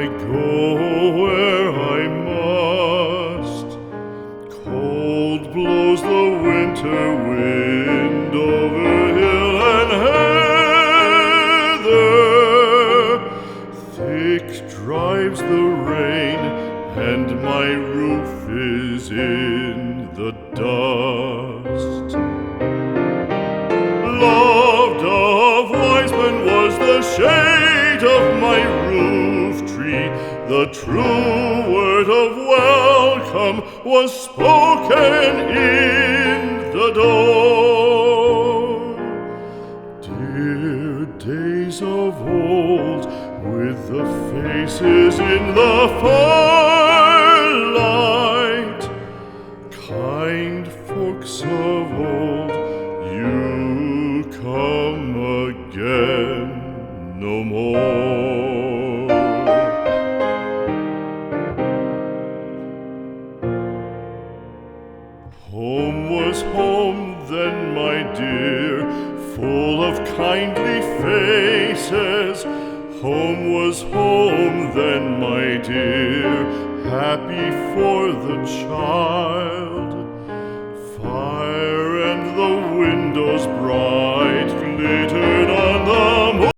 go where I must. Cold blows the winter wind over hill and heather. Thick drives the rain, and my roof is in the dust. Loved of wise men was the shade of my roof tree. The true word of welcome was spoken in the door. Dear days of old, with the faces in the firelight, kind folks of old, you come again no more. Home was home then, my dear, full of kindly faces. Home was home then, my dear, happy for the child.